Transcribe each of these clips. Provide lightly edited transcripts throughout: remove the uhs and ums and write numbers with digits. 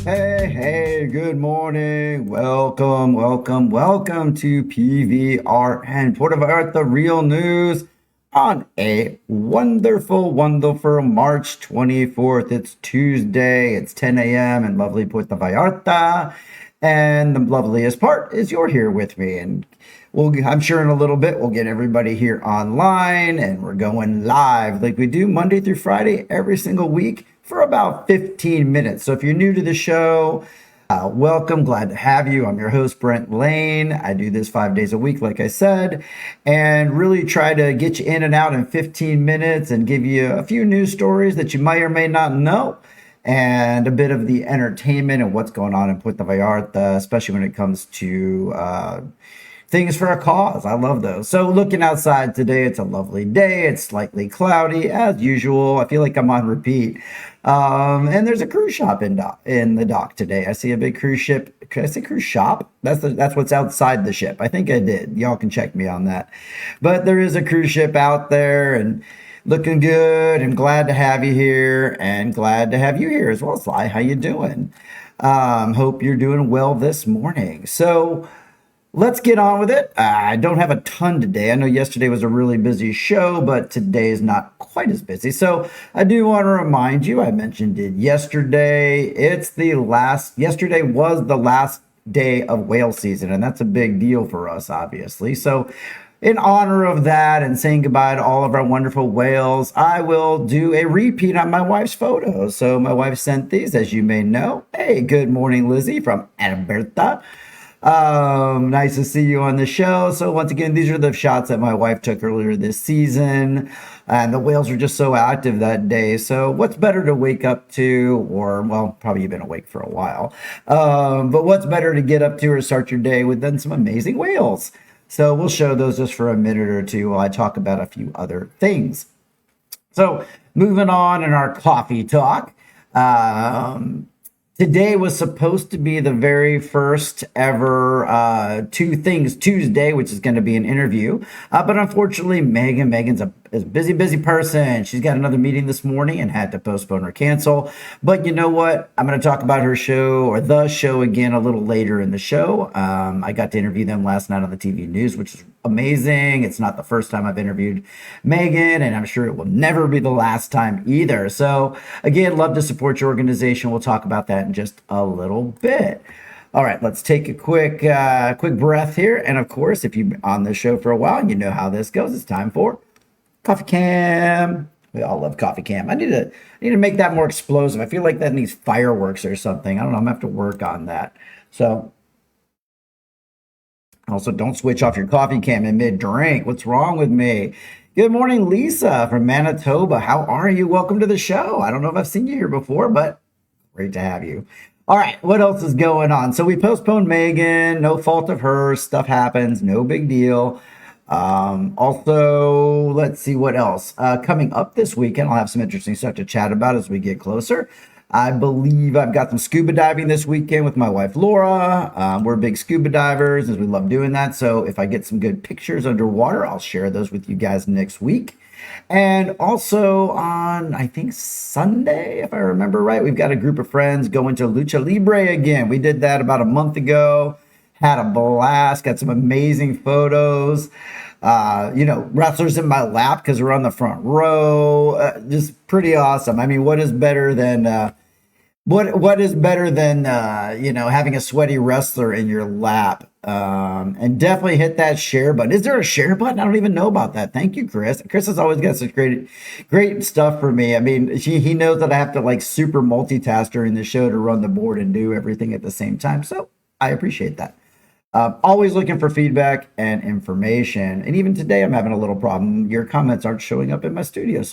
Hey, good morning. Welcome to PVRN, Puerto Vallarta Real News on a wonderful March 24th. It's Tuesday, it's 10 a.m. in lovely Puerto Vallarta. And the loveliest part is you're here with me. And I'm sure in a little bit we'll get everybody here online and we're going live like we do Monday through Friday every single week for about 15 minutes. So if you're new to the show, welcome. Glad to have you. I'm your host, Brent Lane. I do this 5 days a week, like I said, and really try to get you in and out in 15 minutes and give you a few news stories that you may or may not know, and a bit of the entertainment and what's going on in Puerto Vallarta, especially when it comes to things for a cause. I love those. So looking outside today, it's a lovely day. It's slightly cloudy as usual. I feel like I'm on repeat. And there's a cruise shop in the dock today. I see a big cruise ship. Could I say cruise shop? That's what's outside the ship. I think I did. Y'all can check me on that. But there is a cruise ship out there and looking good, and glad to have you here, and glad to have you here as well, Sly. How you doing? Hope you're doing well this morning. So let's get on with it. I don't have a ton today. I know yesterday was a really busy show, but today is not quite as busy. So I do want to remind you, I mentioned it yesterday. Yesterday was the last day of whale season, and that's a big deal for us, obviously. So in honor of that and saying goodbye to all of our wonderful whales, I will do a repeat on my wife's photos. So my wife sent these, as you may know. Hey, good morning, Lizzie from Alberta. Nice to see you on the show. So once again, these are the shots that my wife took earlier this season, and the whales were just so active that day. So what's better to wake up to, or well, probably you've been awake for a while, but what's better to get up to or start your day with than some amazing whales? So we'll show those just for a minute or two while I talk about a few other things. So moving on in our coffee talk. Today was supposed to be the very first ever Two Things Tuesday, which is going to be an interview. But unfortunately, Megan's a busy person. She's got another meeting this morning and had to postpone or cancel. But you know what? I'm going to talk about her show, or the show, again a little later in the show. I got to interview them last night on the TV news, which is amazing. It's not the first time I've interviewed Megan, and I'm sure it will never be the last time either. So again, love to support your organization. We'll talk about that in just a little bit. All right, let's take a quick breath here. And of course, if you've been on this show for a while, you know how this goes. It's time for Coffee Cam. We all love Coffee Cam. I need to make that more explosive. I feel like that needs fireworks or something. I don't know. I'm gonna have to work on that. So also, don't switch off your coffee cam in mid-drink. What's wrong with me? Good morning, Lisa from Manitoba. How are you? Welcome to the show. I don't know if I've seen you here before, but great to have you. All right, what else is going on? So we postponed Megan. No fault of hers. Stuff happens. No big deal. Also, let's see what else. Coming up this weekend, I'll have some interesting stuff to chat about as we get closer. I believe I've got some scuba diving this weekend with my wife, Laura. We're big scuba divers, as we love doing that. So if I get some good pictures underwater, I'll share those with you guys next week. And also on, I think, Sunday, if I remember right, we've got a group of friends going to Lucha Libre again. We did that about a month ago. Had a blast. Got some amazing photos. Wrestlers in my lap because we're on the front row. Just pretty awesome. I mean, what is better than having a sweaty wrestler in your lap? And definitely hit that share button. Is there a share button? I don't even know about that. Thank you, Chris. Chris has always got such great stuff for me. I mean, he knows that I have to like super multitask during the show to run the board and do everything at the same time. So I appreciate that. Always looking for feedback and information. And even today, I'm having a little problem. Your comments aren't showing up in my studio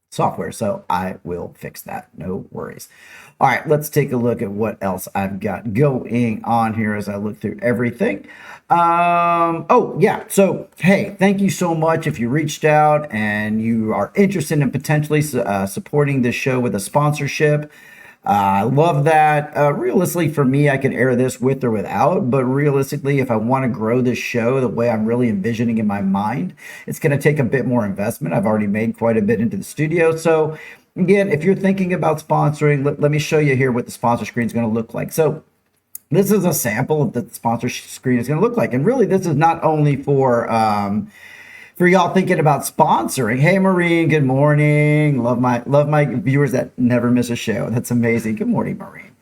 software, so I will fix that. No worries. All right, let's take a look at what else I've got going on here as I look through everything. So, hey, thank you so much if you reached out and you are interested in potentially supporting this show with a sponsorship. I love that. Realistically, for me, I can air this with or without, but realistically, if I want to grow this show the way I'm really envisioning in my mind, it's going to take a bit more investment. I've already made quite a bit into the studio. So again, if you're thinking about sponsoring, let me show you here what the sponsor screen is going to look like. So this is a sample of the sponsor screen is going to look like. And really, this is not only for y'all thinking about sponsoring. Hey, Maureen, good morning. Love my viewers that never miss a show. That's amazing. Good morning, Maureen.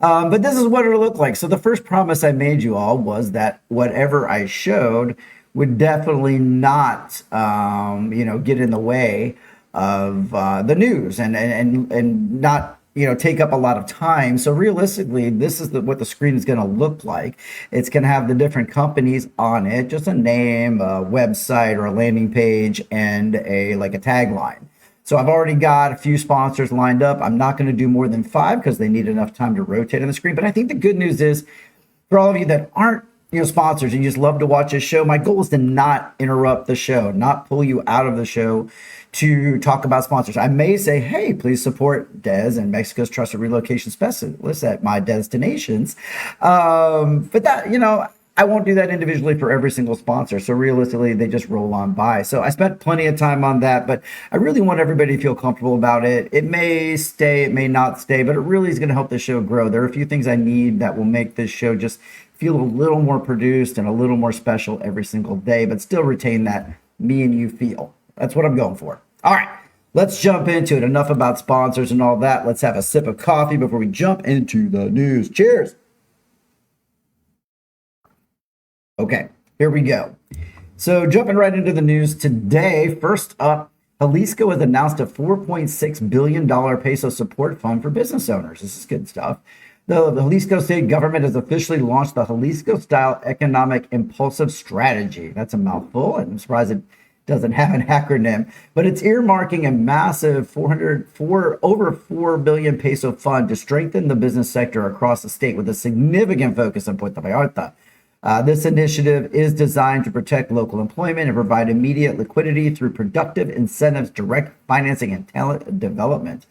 But this is what it'll look like. So the first promise I made you all was that whatever I showed would definitely not, get in the way of the news and not take up a lot of time. So realistically, this is what the screen is going to look like. It's going to have the different companies on it, just a name, a website, or a landing page, and a tagline. So I've already got a few sponsors lined up. I'm not going to do more than 5 because they need enough time to rotate on the screen. But I think the good news is, for all of you that aren't sponsors and you just love to watch this show, my goal is to not interrupt the show, not pull you out of the show to talk about sponsors. I may say, hey, please support Des and Mexico's trusted relocation specialist at my destinations. But that, I won't do that individually for every single sponsor. So realistically, they just roll on by. So I spent plenty of time on that, but I really want everybody to feel comfortable about it. It may stay, it may not stay, but it really is going to help the show grow. There are a few things I need that will make this show just feel a little more produced and a little more special every single day, but still retain that me and you feel. That's what I'm going for. All right, let's jump into it. Enough about sponsors and all that. Let's have a sip of coffee before we jump into the news. Cheers. Okay, here we go. So jumping right into the news today, first up, Jalisco has announced a $4.6 billion peso support fund for business owners. This is good stuff. The Jalisco state government has officially launched the Jalisco-style economic impulsive strategy. That's a mouthful, and I'm surprised it doesn't have an acronym, but it's earmarking a massive over 4 billion peso fund to strengthen the business sector across the state with a significant focus on Puerto Vallarta. This initiative is designed to protect local employment and provide immediate liquidity through productive incentives, direct financing, and talent development.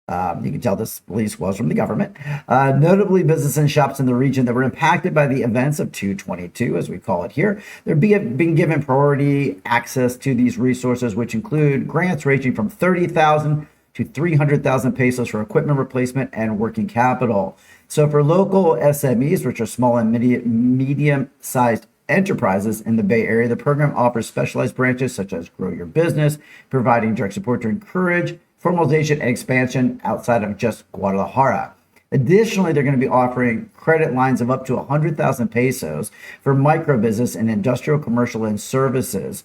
You can tell this release was from the government. Notably, businesses and shops in the region that were impacted by the events of 222, as we call it here, they're being given priority access to these resources, which include grants ranging from 30,000 to 300,000 pesos for equipment replacement and working capital. So for local SMEs, which are small and medium-sized enterprises in the Bay Area, the program offers specialized branches such as Grow Your Business, providing direct support to encourage formalization and expansion outside of just Guadalajara. Additionally, they're going to be offering credit lines of up to 100,000 pesos for micro business and industrial, commercial, and services.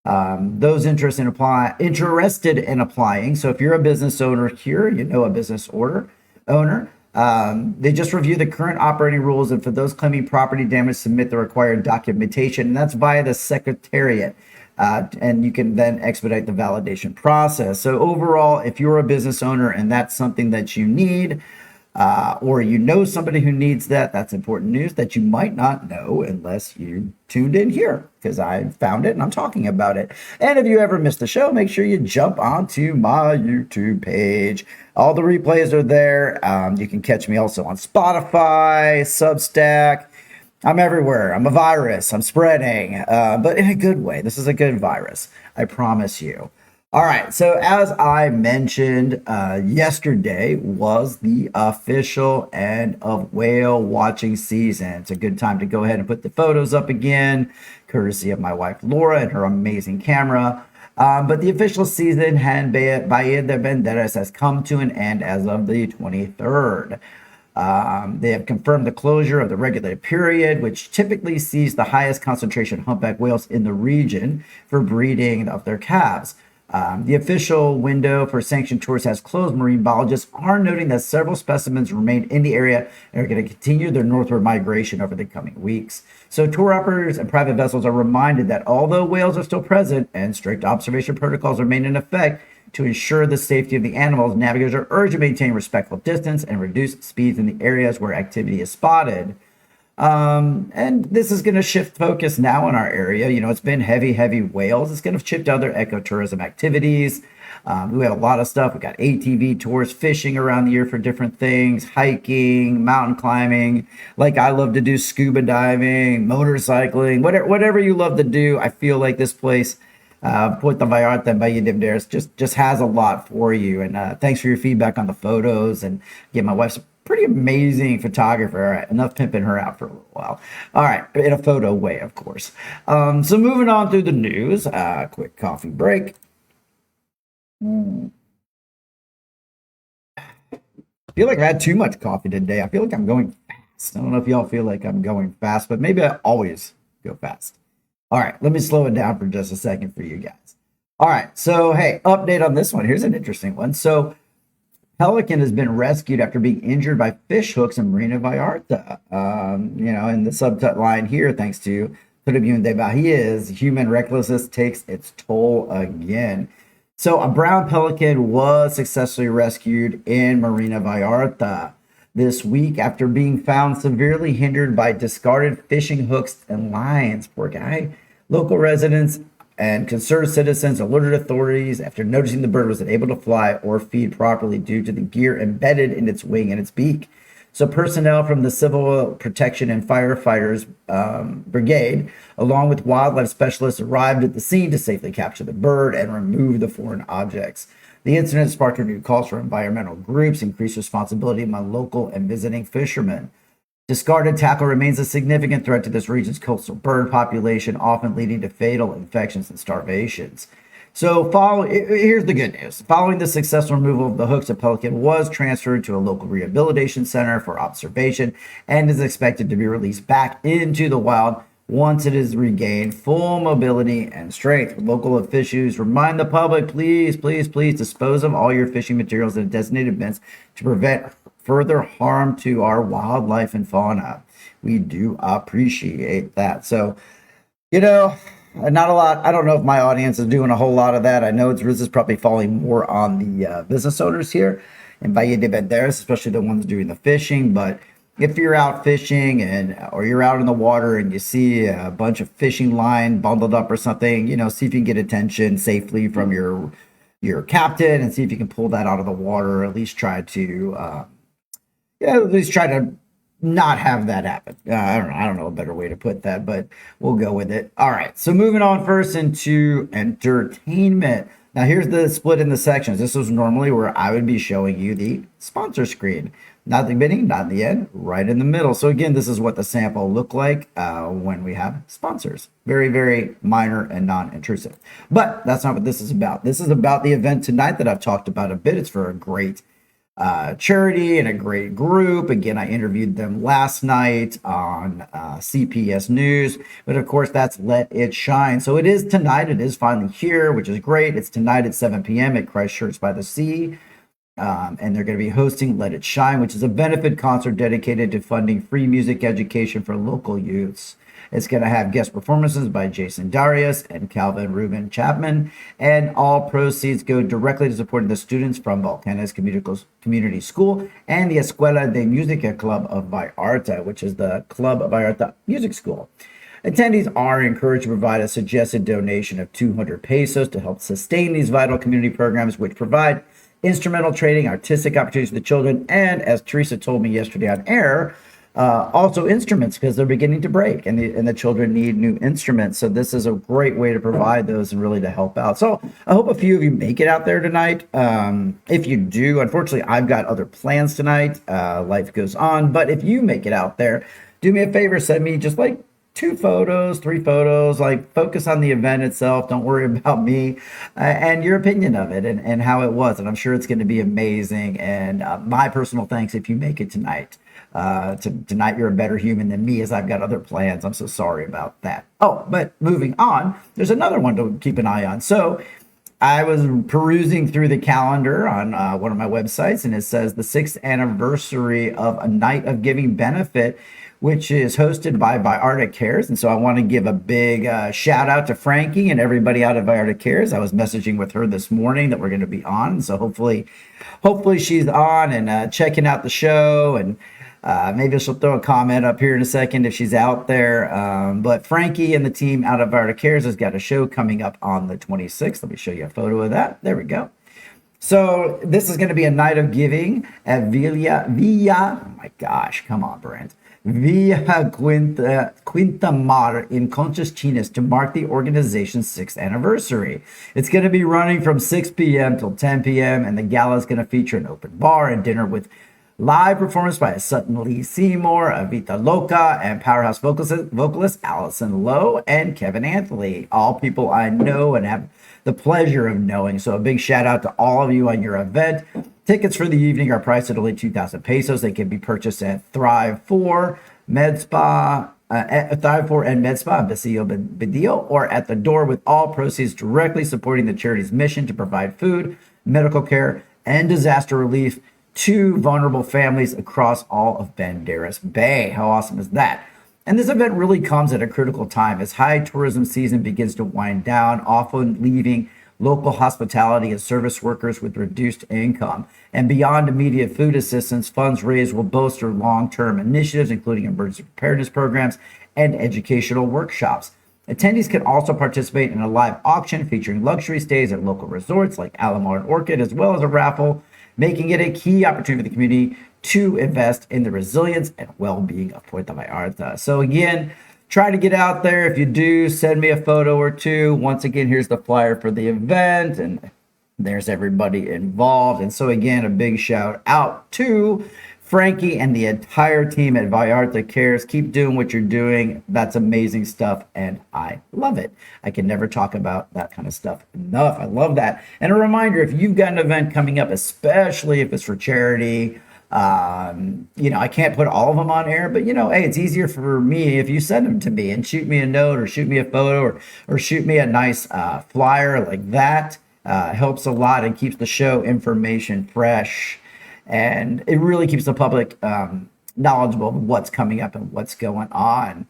Those interested in applying. So if you're a business owner here, a business owner, they just review the current operating rules, and for those claiming property damage, submit the required documentation, and that's via the secretariat. And you can then expedite the validation process. So overall, if you're a business owner and that's something that you need, or somebody who needs that, that's important news that you might not know unless you tuned in here, because I found it and I'm talking about it. And if you ever missed the show, make sure you jump onto my YouTube page. All the replays are there. You can catch me also on Spotify, Substack. I'm everywhere. I'm a virus. I'm spreading, but in a good way. This is a good virus. I promise you. All right. So as I mentioned, yesterday was the official end of whale watching season. It's a good time to go ahead and put the photos up again, courtesy of my wife, Laura, and her amazing camera. But the official season Bahia de Banderas has come to an end as of the 23rd. They have confirmed the closure of the regulated period, which typically sees the highest concentration of humpback whales in the region for breeding of their calves. The official window for sanctioned tours has closed. Marine biologists are noting that several specimens remain in the area and are going to continue their northward migration over the coming weeks. So tour operators and private vessels are reminded that although whales are still present and strict observation protocols remain in effect, to ensure the safety of the animals, navigators are urged to maintain respectful distance and reduce speeds in the areas where activity is spotted. And this is going to shift focus now in our area. It's been heavy whales. It's going to shift to other ecotourism activities. We have a lot of stuff. We got ATV tours, fishing around the year for different things, hiking, mountain climbing. Like I love to do scuba diving, motorcycling, whatever you love to do. I feel like this place Puerto Vallarta and Valle de Cares just has a lot for you. And thanks for your feedback on the photos. And again, my wife's a pretty amazing photographer. All right, enough pimping her out for a little while. All right, in a photo way, of course. So moving on through the news, quick coffee break. I feel like I had too much coffee today. I feel like I'm going fast. I don't know if y'all feel like I'm going fast, but maybe I always go fast. All right, let me slow it down for just a second for you guys. All right, so hey, update on this one. Here's an interesting one. So pelican has been rescued after being injured by fish hooks in Marina Vallarta. In the subline here, thanks to Tribune de Bahia's human recklessness takes its toll again. So a brown pelican was successfully rescued in Marina Vallarta this week after being found severely hindered by discarded fishing hooks and lines. Poor guy. Local residents and concerned citizens alerted authorities after noticing the bird was unable to fly or feed properly due to the gear embedded in its wing and its beak. So personnel from the Civil Protection and Firefighters Brigade, along with wildlife specialists, arrived at the scene to safely capture the bird and remove the foreign objects. The incident sparked renewed calls for environmental groups, increased responsibility among local and visiting fishermen. Discarded tackle remains a significant threat to this region's coastal bird population, often leading to fatal infections and starvations. So here's the good news. Following the successful removal of the hooks, a pelican was transferred to a local rehabilitation center for observation and is expected to be released back into the wild once it has regained full mobility and strength. Local officials remind the public, please dispose of all your fishing materials in designated bins to prevent further harm to our wildlife and fauna. We do appreciate that. So, not a lot. I don't know if my audience is doing a whole lot of that. I know Ruiz is probably falling more on the business owners here in Valle de Cares, especially the ones doing the fishing. But if you're out fishing or you're out in the water and you see a bunch of fishing line bundled up or something, see if you can get attention safely from your captain and see if you can pull that out of the water, or at least try to not have that happen. I don't know a better way to put that, but we'll go with it. All right. So moving on first into entertainment. Now here's the split in the sections. This was normally where I would be showing you the sponsor screen. Not the beginning, not the end, right in the middle. So again, this is what the sample looked like when we have sponsors. Very, very minor and non-intrusive. But that's not what this is about. This is about the event tonight that I've talked about a bit. It's for a great charity and a great group. Again, I interviewed them last night on CPS News, but of course that's Let It Shine. So it is tonight. It is finally here, which is great. It's tonight at 7 p.m. at Christchurch by the Sea. And they're going to be hosting Let It Shine, which is a benefit concert dedicated to funding free music education for local youths. It's going to have guest performances by Jason Darius and Calvin Ruben Chapman, and all proceeds go directly to supporting the students from Volcanoes Community School and the Escuela de Música Club of Vallarta, which is the Club of Vallarta Music School. Attendees are encouraged to provide a suggested donation of 200 pesos to help sustain these vital community programs, which provide instrumental training, artistic opportunities for the children, and as Teresa told me yesterday on air, also instruments, because they're beginning to break and the children need new instruments. So this is a great way to provide those and really to help out. So I hope a few of you make it out there tonight. If you do, unfortunately, I've got other plans tonight. Life goes on. But if you make it out there, do me a favor, send me just like 2 photos, 3 photos, like focus on the event itself. Don't worry about me and your opinion of it and how it was. And I'm sure it's going to be amazing. And my personal thanks if you make it tonight. Tonight you're a better human than me, as I've got other plans. I'm so sorry about that. Oh, but moving on, there's another one to keep an eye on. So I was perusing through the calendar on one of my websites, and it says the 6th anniversary of a Night of Giving benefit, which is hosted by Vallarta Cares. And so I want to give a big shout out to Frankie and everybody out of Vallarta Cares. I was messaging with her this morning that we're going to be on. So hopefully she's on and checking out the show, and maybe she'll throw a comment up here in a second if she's out there. But Frankie and the team out of Vallarta Cares has got a show coming up on the 26th. Let me show you a photo of that. There we go. So this is going to be a night of giving at Villa. Oh my gosh, come on, Brent. Via Quinta Mar in Conchas Chinas to mark the organization's 6th anniversary. It's going to be running from 6 p.m. till 10 p.m. and the gala is going to feature an open bar and dinner with live performance by Sutton Lee Seymour, Avita Loca, and powerhouse vocalist Allison Lowe and Kevin Anthony, all people I know and have the pleasure of knowing. So a big shout out to all of you on your event. Tickets for the evening are priced at only 2,000 pesos. They can be purchased at Thrive 4 Med Spa, Thrive 4 and Med Spa, Basilio Badillo, or at the door, with all proceeds directly supporting the charity's mission to provide food, medical care, and disaster relief to vulnerable families across all of Banderas Bay. How awesome is that? And this event really comes at a critical time as high tourism season begins to wind down, often leaving local hospitality and service workers with reduced income. And beyond immediate food assistance, funds raised will bolster long-term initiatives, including emergency preparedness programs and educational workshops. Attendees can also participate in a live auction featuring luxury stays at local resorts like Alamo and Orchid, as well as a raffle, making it a key opportunity for the community to invest in the resilience and well-being of Puerto Vallarta. So again, try to get out there. If you do, send me a photo or two. Once again, here's the flyer for the event, and there's everybody involved. And so again, a big shout out to Frankie and the entire team at Vallarta Cares. Keep doing what you're doing. That's amazing stuff, and I love it. I can never talk about that kind of stuff enough. I love that. And a reminder, if you've got an event coming up, especially if it's for charity, I can't put all of them on air, but hey, it's easier for me if you send them to me and shoot me a note or shoot me a photo or shoot me a nice flyer like that. Helps a lot and keeps the show information fresh, and it really keeps the public knowledgeable of what's coming up and what's going on.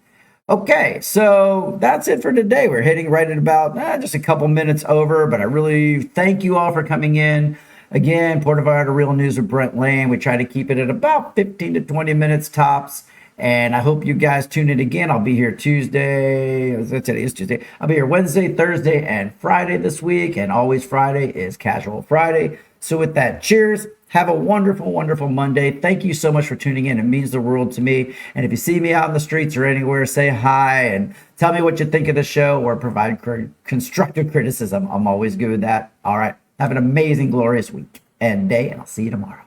Okay, so that's it for today. We're hitting right at about just a couple minutes over, but I really thank you all for coming in. Again, Puerto Vallarta Real News with Brent Lane. We try to keep it at about 15 to 20 minutes tops. And I hope you guys tune in again. I'll be here Tuesday. Today is Tuesday. I'll be here Wednesday, Thursday, and Friday this week. And always Friday is Casual Friday. So with that, cheers. Have a wonderful, wonderful Monday. Thank you so much for tuning in. It means the world to me. And if you see me out in the streets or anywhere, say hi and tell me what you think of the show or provide constructive criticism. I'm always good with that. All right. Have an amazing, glorious week and day, and I'll see you tomorrow.